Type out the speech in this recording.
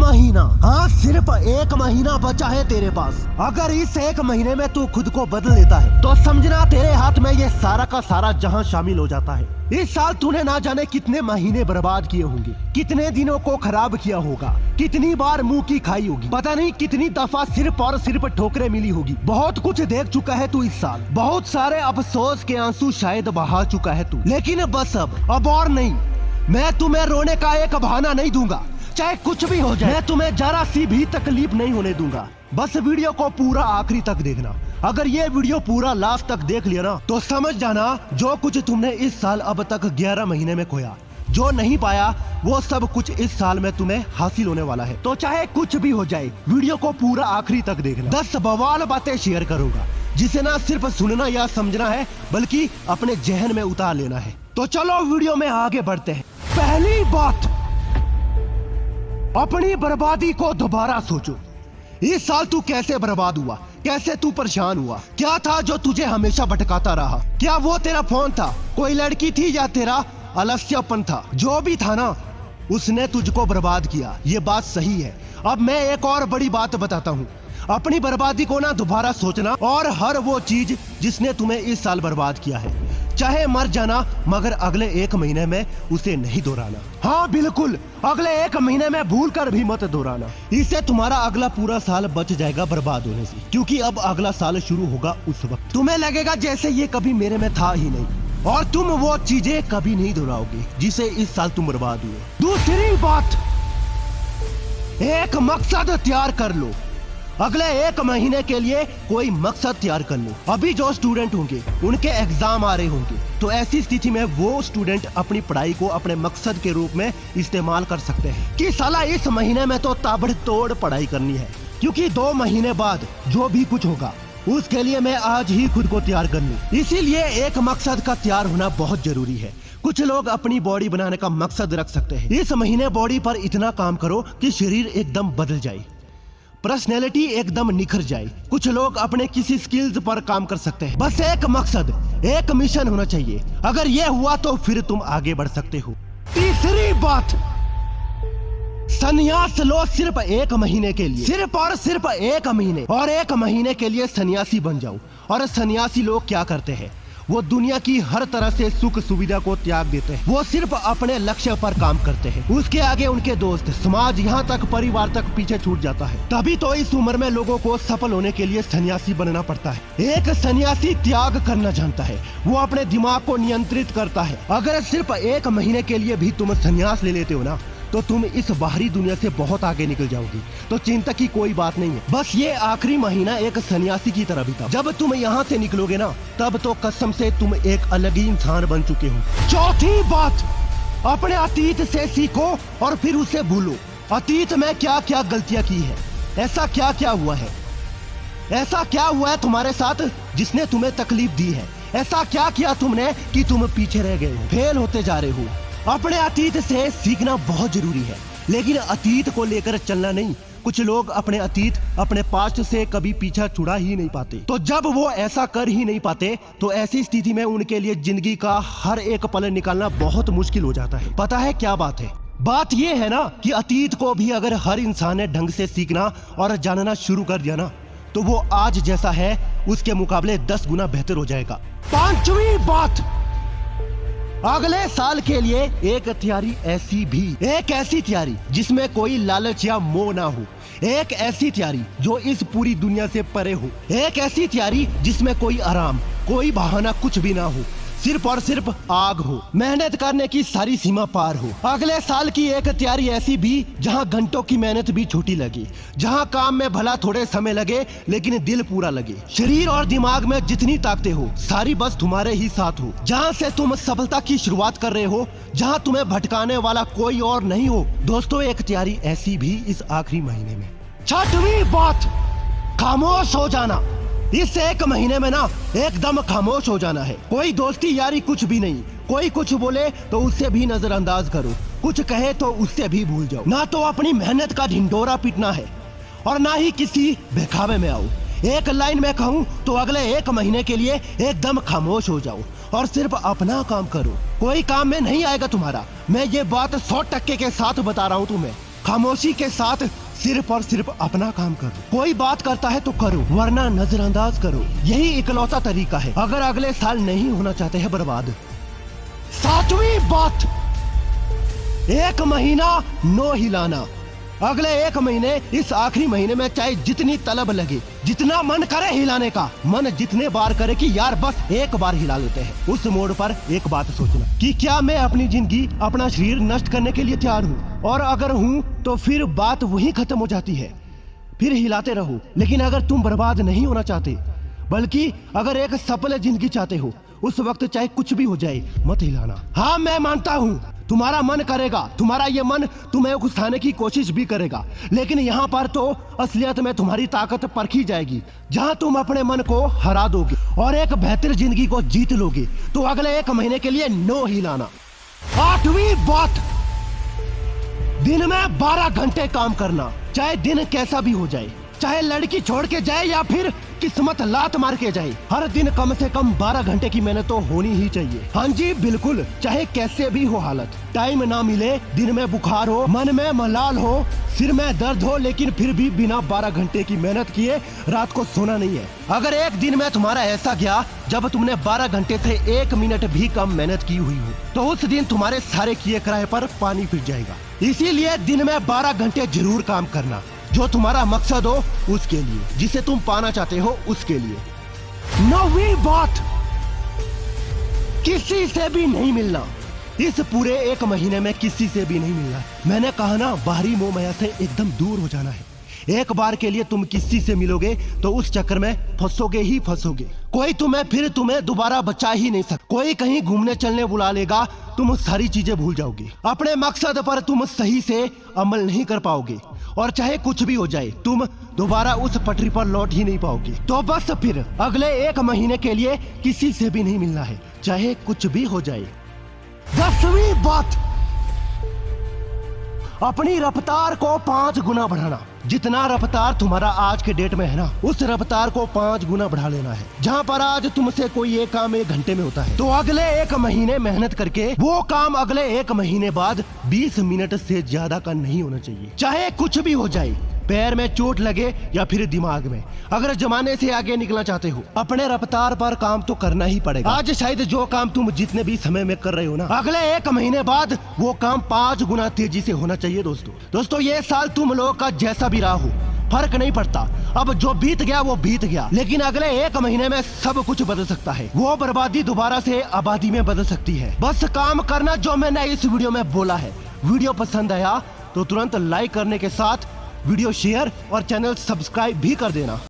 महीना, हाँ सिर्फ एक महीना बचा है तेरे पास। अगर इस एक महीने में तू खुद को बदल लेता है तो समझना तेरे हाथ में ये सारा का सारा जहां शामिल हो जाता है। इस साल तूने ना जाने कितने महीने बर्बाद किए होंगे, कितने दिनों को खराब किया होगा, कितनी बार मुंह की खाई होगी, पता नहीं कितनी दफा सिर्फ और सिर्फ ठोकरें मिली होगी। बहुत कुछ देख चुका है तू इस साल, बहुत सारे अफसोस के आंसू शायद बहा चुका है तू। लेकिन बस अब और नहीं, मैं तुम्हें रोने का एक बहाना नहीं दूंगा, चाहे कुछ भी हो जाए। मैं तुम्हें जरा सी भी तकलीफ नहीं होने दूंगा। बस वीडियो को पूरा आखिरी तक देखना। अगर ये वीडियो पूरा लास्ट तक देख लिया ना तो समझ जाना जो कुछ तुमने इस साल अब तक 11 महीने में खोया, जो नहीं पाया, वो सब कुछ इस साल में तुम्हें हासिल होने वाला है। तो चाहे कुछ भी हो जाए, वीडियो को पूरा आखिरी तक देखना। 10 बवाल बातें शेयर करूंगा जिसे ना सिर्फ सुनना या समझना है बल्कि अपने जहन में उतार लेना है। तो चलो वीडियो में आगे बढ़ते हैं। पहली बात, अपनी बर्बादी को दोबारा सोचो। इस साल तू कैसे बर्बाद हुआ, कैसे तू परेशान हुआ, क्या था जो तुझे हमेशा भटकाता रहा? क्या वो तेरा फोन था, कोई लड़की थी या तेरा आलस्यपन था? जो भी था ना, उसने तुझको बर्बाद किया, ये बात सही है। अब मैं एक और बड़ी बात बताता हूँ। अपनी बर्बादी को ना दोबारा सोचना और हर वो चीज जिसने तुम्हें इस साल बर्बाद किया है, चाहे मर जाना, मगर अगले एक महीने में उसे नहीं दोहराना। हाँ बिल्कुल, अगले एक महीने में भूल कर भी मत दोहराना। इससे तुम्हारा अगला पूरा साल बच जाएगा बर्बाद होने से, क्योंकि अब अगला साल शुरू होगा उस वक्त। तुम्हें लगेगा जैसे ये कभी मेरे में था ही नहीं, और तुम वो चीजें कभी नहीं दोहराओगे जिसे इस साल तुम बर्बाद हुए। दूसरी बात, एक मकसद तैयार कर लो। अगले एक महीने के लिए कोई मकसद तैयार कर लो। अभी जो स्टूडेंट होंगे उनके एग्जाम आ रहे होंगे, तो ऐसी स्थिति में वो स्टूडेंट अपनी पढ़ाई को अपने मकसद के रूप में इस्तेमाल कर सकते हैं कि साला इस महीने में तो ताबड़तोड़ पढ़ाई करनी है, क्योंकि 2 महीने बाद जो भी कुछ होगा उसके लिए मैं आज ही खुद को तैयार कर लूं। इसीलिए एक मकसद का तैयार होना बहुत जरूरी है। कुछ लोग अपनी बॉडी बनाने का मकसद रख सकते हैं। इस महीने बॉडी पर इतना काम करो कि शरीर एकदम बदल जाए, पर्सनैलिटी एकदम निखर जाए। कुछ लोग अपने किसी स्किल्स पर काम कर सकते हैं। बस एक मकसद, एक मिशन होना चाहिए। अगर ये हुआ तो फिर तुम आगे बढ़ सकते हो। तीसरी बात, संन्यास लो सिर्फ एक महीने के लिए, सिर्फ और सिर्फ एक महीने, और एक महीने के लिए सन्यासी बन जाओ। और सन्यासी लोग क्या करते हैं, वो दुनिया की हर तरह से सुख सुविधा को त्याग देते हैं। वो सिर्फ अपने लक्ष्य पर काम करते हैं। उसके आगे उनके दोस्त, समाज, यहाँ तक परिवार तक पीछे छूट जाता है। तभी तो इस उम्र में लोगों को सफल होने के लिए सन्यासी बनना पड़ता है। एक सन्यासी त्याग करना जानता है, वो अपने दिमाग को नियंत्रित करता है। अगर सिर्फ एक महीने के लिए भी तुम सन्यास ले लेते हो ना, तो तुम इस बाहरी दुनिया से बहुत आगे निकल जाओगी। तो चिंता की कोई बात नहीं है। बस ये आखिरी महीना एक सन्यासी की तरह बीता। जब तुम यहाँ से निकलोगे ना, तब तो कसम से तुम एक अलग ही इंसान बन चुके हो। चौथी बात, अपने अतीत से सीखो और फिर उसे भूलो। अतीत में क्या क्या गलतियाँ की है, ऐसा क्या क्या हुआ है, ऐसा क्या हुआ है तुम्हारे साथ जिसने तुम्हें तकलीफ दी है, ऐसा क्या किया तुमने कि तुम पीछे रह गए हो, फेल होते जा रहे हो। अपने अतीत से सीखना बहुत जरूरी है, लेकिन अतीत को लेकर चलना नहीं। कुछ लोग अपने अतीत, अपने पास्ट से कभी पीछा छुड़ा ही नहीं पाते। तो जब वो ऐसा कर ही नहीं पाते, तो ऐसी स्थिति में उनके लिए जिंदगी का हर एक पल निकालना बहुत मुश्किल हो जाता है। पता है क्या बात है? बात ये है ना कि अतीत को भी अगर हर इंसान ने ढंग से सीखना और जानना शुरू कर दिया ना, तो वो आज जैसा है उसके मुकाबले 10 गुना बेहतर हो जाएगा। पांचवी बात, अगले साल के लिए एक तैयारी ऐसी भी, एक ऐसी तैयारी जिसमें कोई लालच या मोह ना हो, एक ऐसी तैयारी जो इस पूरी दुनिया से परे हो, एक ऐसी तैयारी जिसमें कोई आराम, कोई बहाना कुछ भी ना हो, सिर्फ और सिर्फ आग हो, मेहनत करने की सारी सीमा पार हो। अगले साल की एक तैयारी ऐसी भी जहां घंटों की मेहनत भी छोटी लगे, जहां काम में भला थोड़े समय लगे लेकिन दिल पूरा लगे। शरीर और दिमाग में जितनी ताकतें हो सारी बस तुम्हारे ही साथ हो। जहां से तुम सफलता की शुरुआत कर रहे हो, जहां तुम्हें भटकाने वाला कोई और नहीं हो। दोस्तों, एक तैयारी ऐसी भी इस आखिरी महीने में। छठवीं बात, खामोश हो जाना। इस एक महीने में ना एकदम खामोश हो जाना है। कोई दोस्ती यारी कुछ भी नहीं। कोई कुछ बोले तो उससे भी नजरअंदाज करो, कुछ कहे तो उससे भी भूल जाओ। ना तो अपनी मेहनत का ढिंडोरा पीटना है और ना ही किसी बहकावे में आओ। एक लाइन में कहूँ तो अगले एक महीने के लिए एकदम खामोश हो जाओ और सिर्फ अपना काम करो। कोई काम में नहीं आएगा तुम्हारा। मैं ये बात 100% के साथ बता रहा हूँ तुम्हें। खामोशी के साथ सिर्फ और सिर्फ अपना काम करो। कोई बात करता है तो करो, वरना नजरअंदाज करो। यही इकलौता तरीका है अगर अगले साल नहीं होना चाहते हैं बर्बाद। 7वीं बात, 1 महीना नो हिलाना। अगले 1 महीने, इस आखिरी महीने में चाहे जितनी तलब लगे, जितना मन करे हिलाने का, मन जितने बार करे कि यार बस एक बार हिला लेते हैं, उस मोड़ पर एक बात सोचना कि क्या मैं अपनी जिंदगी, अपना शरीर नष्ट करने के लिए तैयार हूँ, और अगर हूँ तो फिर बात वहीं खत्म हो जाती है। फिर हिलाते रहो। लेकिन अगर तुम बर्बाद नहीं होना चाहते, बल्कि अगर एक सफल जिंदगी चाहते हो, उस वक्त चाहे कुछ भी हो जाए मत हिलाना। हाँ, मैं मानता हूँ तुम्हारा मन करेगा, तुम्हारा ये मन तुम्हें उकसाने की कोशिश भी करेगा, लेकिन यहाँ पर तो असलियत में तुम्हारी ताकत परखी जाएगी। जहाँ तुम अपने मन को हरा दोगे और एक बेहतर जिंदगी को जीत लोगे, तो अगले 1 महीने के लिए नो हिलाना। 8वीं बात, दिन में 12 घंटे काम करना, चाहे दिन कैसा भी हो जाए, चाहे लड़की छोड़ के जाए या फिर किस्मत लात मार के जाए, हर दिन कम से कम 12 घंटे की मेहनत तो होनी ही चाहिए। हाँ जी बिल्कुल, चाहे कैसे भी हो हालत, टाइम ना मिले, दिन में बुखार हो, मन में मलाल हो, सिर में दर्द हो, लेकिन फिर भी बिना 12 घंटे की मेहनत किए रात को सोना नहीं है। अगर एक दिन में तुम्हारा ऐसा गया जब तुमने 12 घंटे से 1 मिनट भी कम मेहनत की हुई हो, तो उस दिन तुम्हारे सारे किए कराए पर पानी फिर जाएगा। इसीलिए दिन में 12 घंटे जरूर काम करना, जो तुम्हारा मकसद हो उसके लिए, जिसे तुम पाना चाहते हो उसके लिए। 9वीं बात, किसी से भी नहीं मिलना। इस पूरे 1 महीने में किसी से भी नहीं मिलना। मैंने कहा ना, बाहरी मोह माया से एकदम दूर हो जाना है। एक बार के लिए तुम किसी से मिलोगे तो उस चक्कर में फंसोगे ही फंसोगे। कोई तुम्हें दोबारा बचा ही नहीं सकता। कोई कहीं घूमने चलने बुला लेगा, तुम सारी चीजें भूल जाओगे। अपने मकसद पर तुम सही से अमल नहीं कर पाओगे, और चाहे कुछ भी हो जाए तुम दोबारा उस पटरी पर लौट ही नहीं पाओगे। तो बस फिर अगले 1 महीने के लिए किसी से भी नहीं मिलना है, चाहे कुछ भी हो जाए। 10वीं बात, अपनी रफ्तार को 5 गुना बढ़ाना। जितना रफ्तार तुम्हारा आज के डेट में है ना, उस रफ्तार को 5 गुना बढ़ा लेना है। जहाँ पर आज तुमसे कोई एक काम 1 घंटे में होता है, तो अगले 1 महीने मेहनत करके वो काम अगले 1 महीने बाद 20 मिनट से ज्यादा का नहीं होना चाहिए। चाहे कुछ भी हो जाए, पैर में चोट लगे या फिर दिमाग में, अगर जमाने से आगे निकलना चाहते हो, अपने रफ्तार पर काम तो करना ही पड़ेगा। आज शायद जो काम तुम जितने भी समय में कर रहे हो ना, अगले 1 महीने बाद वो काम 5 गुना तेजी से होना चाहिए। दोस्तों ये साल तुम लोगों का जैसा भी रहा हो, फर्क नहीं पड़ता। अब जो बीत गया वो बीत गया, लेकिन अगले 1 महीने में सब कुछ बदल सकता है। वो बर्बादी दोबारा से आबादी में बदल सकती है। बस काम करना जो मैंने इस वीडियो में बोला है। वीडियो पसंद आया तो तुरंत लाइक करने के साथ वीडियो शेयर और चैनल सब्सक्राइब भी कर देना।